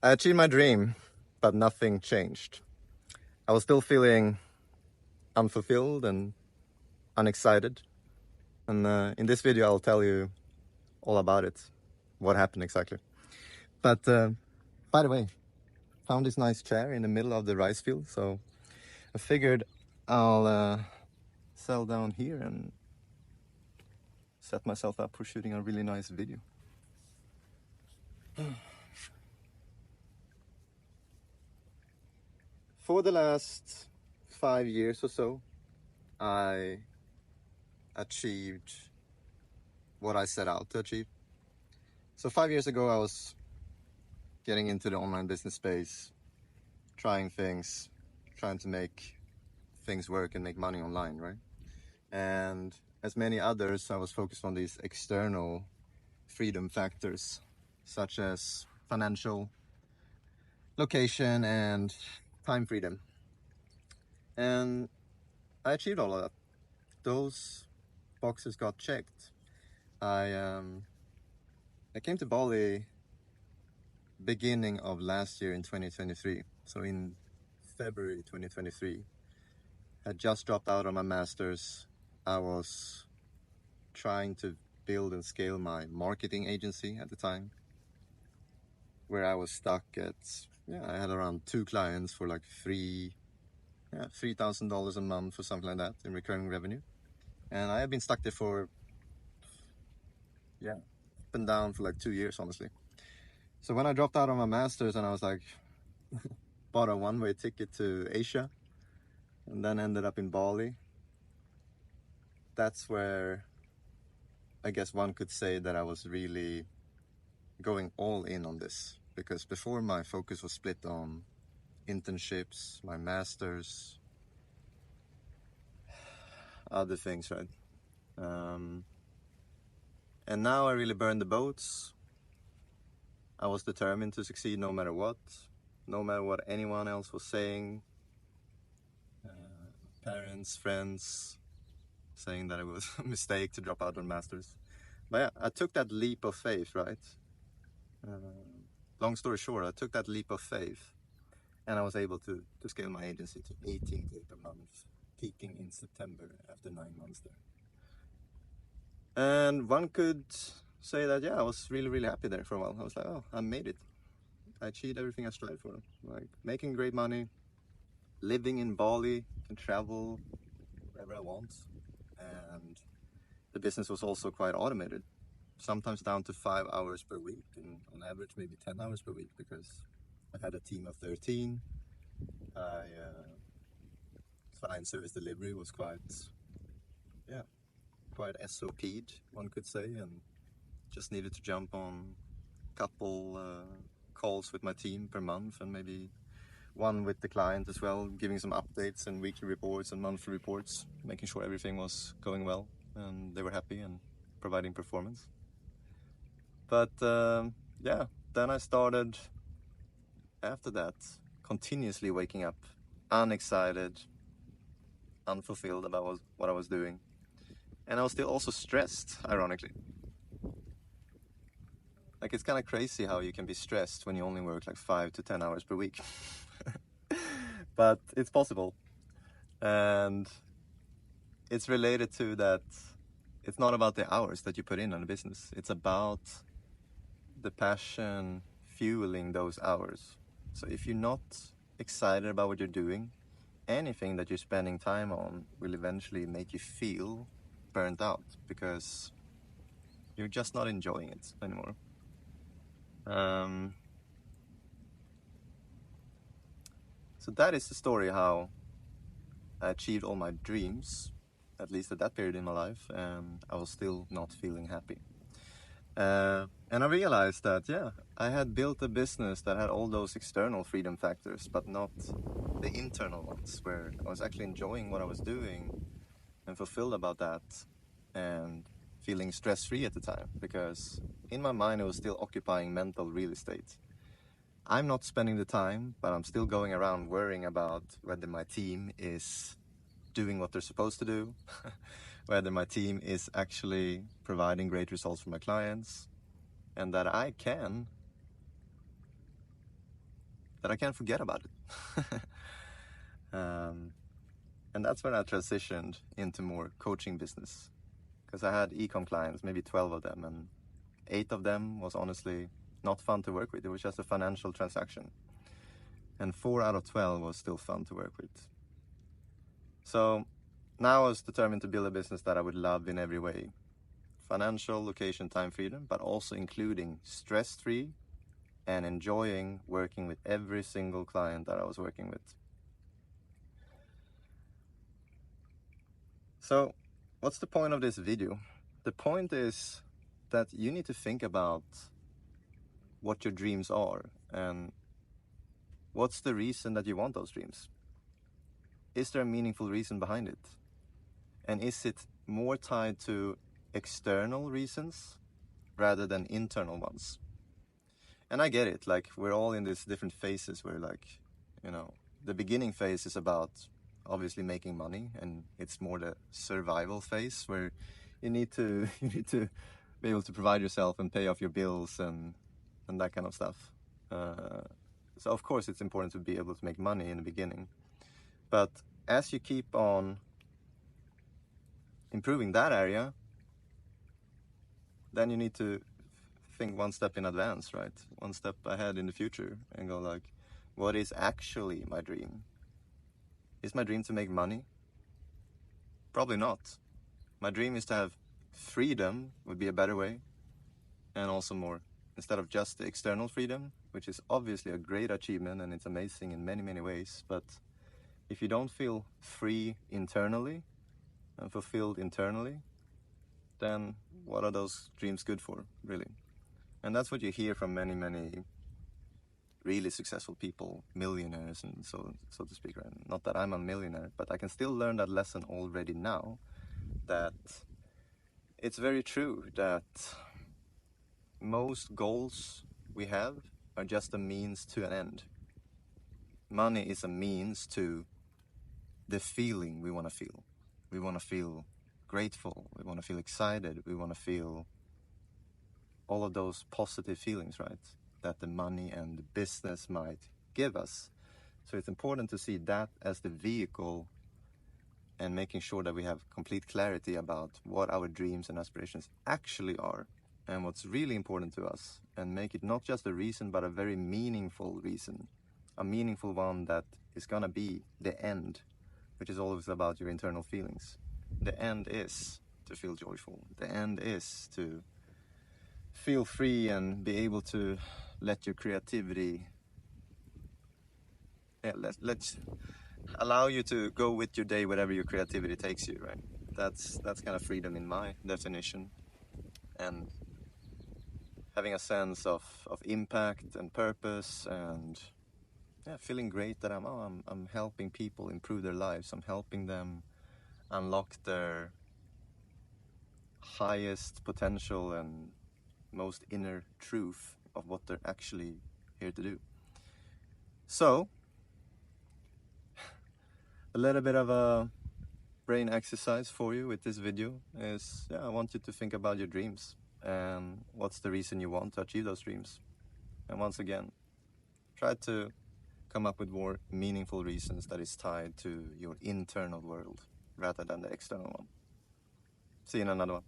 I achieved my dream, but nothing changed. I was still feeling unfulfilled and unexcited. And in this video, I'll tell you all about it, what happened exactly. But by the way, found this nice chair in the middle of the rice field, so I figured I'll settle down here and set myself up for shooting a really nice video. For the last 5 years or so, I achieved what I set out to achieve. So 5 years ago, I was getting into the online business space, trying things, trying to make things work and make money online, right? And as many others, I was focused on these external freedom factors, such as financial, location, and time freedom. And I achieved all of that. Those boxes got checked. I came to Bali beginning of last year in 2023. So in February 2023, I just dropped out of my master's. I was trying to build and scale my marketing agency at the time, where I was stuck at, I had around 2 clients for like $3,000 a month or something like that in recurring revenue. And I had been stuck there for, up and down for like 2 years, honestly. So when I dropped out of my master's and I was like, bought a one-way ticket to Asia and then ended up in Bali, that's where I guess one could say that I was really going all in on this. Because before, my focus was split on internships, my masters, other things, right? And now I really burned the boats. I was determined to succeed no matter what anyone else was saying. Parents, friends saying that it was a mistake to drop out on masters. But yeah, I took that leap of faith, right? Long story short, I took that leap of faith and I was able to scale my agency to 18K per month, peaking in September after 9 months there. And one could say that, I was really, really happy there for a while. I was like, oh, I made it. I achieved everything I strived for. Like making great money, living in Bali, can travel wherever I want. And the business was also quite automated. Sometimes down to 5 hours per week, and on average maybe 10 hours per week, because I had a team of 13. Client service delivery was quite SOP'd, one could say, and just needed to jump on a couple calls with my team per month, and maybe one with the client as well, giving some updates and weekly reports and monthly reports, making sure everything was going well and they were happy and providing performance. But then I started, after that, continuously waking up unexcited, unfulfilled about what I was doing. And I was still also stressed, ironically. Like, it's kind of crazy how you can be stressed when you only work like 5 to 10 hours per week. But it's possible. And it's related to that it's not about the hours that you put in on a business. It's about the passion fueling those hours. So if you're not excited about what you're doing, anything that you're spending time on will eventually make you feel burnt out, because you're just not enjoying it anymore. So that is the story how I achieved all my dreams, at least at that period in my life, and I was still not feeling happy. And I realized that, I had built a business that had all those external freedom factors, but not the internal ones, where I was actually enjoying what I was doing and fulfilled about that and feeling stress-free at the time, because in my mind it was still occupying mental real estate. I'm not spending the time, but I'm still going around worrying about whether my team is doing what they're supposed to do, whether my team is actually providing great results for my clients, and that I can that I can't forget about it. And that's when I transitioned into more coaching business, because I had e-com clients, maybe 12 of them, and 8 of them was honestly not fun to work with. It was just a financial transaction. And 4 out of 12 was still fun to work with. So now I was determined to build a business that I would love in every way. Financial, location, time freedom, but also including stress-free and enjoying working with every single client that I was working with. So what's the point of this video? The point is that you need to think about what your dreams are and what's the reason that you want those dreams. Is there a meaningful reason behind it? And is it more tied to external reasons rather than internal ones? And I get it, like we're all in these different phases where, like, you know, the beginning phase is about obviously making money, and it's more the survival phase where you need to be able to provide yourself and pay off your bills and that kind of stuff. So of course it's important to be able to make money in the beginning, but as you keep on improving that area, then you need to think one step in advance, right? One step ahead in the future, and go like, what is actually my dream? Is my dream to make money? Probably not. My dream is to have freedom, would be a better way, and also more, instead of just the external freedom, which is obviously a great achievement and it's amazing in many, many ways. But if you don't feel free internally and fulfilled internally, then what are those dreams good for, really? And that's what you hear from many, many really successful people, millionaires, and so to speak, right? Not that I'm a millionaire, but I can still learn that lesson already now, that it's very true that most goals we have are just a means to an end. Money is a means to the feeling we want to feel. We want to feel grateful, we want to feel excited, we want to feel all of those positive feelings, right? That the money and the business might give us. So it's important to see that as the vehicle, and making sure that we have complete clarity about what our dreams and aspirations actually are and what's really important to us, and make it not just a reason but a very meaningful reason, a meaningful one that is gonna be the end, which is always about your internal feelings. The end is to feel joyful. The end is to feel free and be able to let your creativity, let's allow you to go with your day wherever your creativity takes you, right? That's kind of freedom in my definition, and having a sense of impact and purpose, and feeling great that I'm helping people improve their lives. I'm helping them unlock their highest potential and most inner truth of what they're actually here to do. So a little bit of a brain exercise for you with this video is, I want you to think about your dreams and what's the reason you want to achieve those dreams. And once again, try to come up with more meaningful reasons that is tied to your internal world rather than the external one. See you in another one.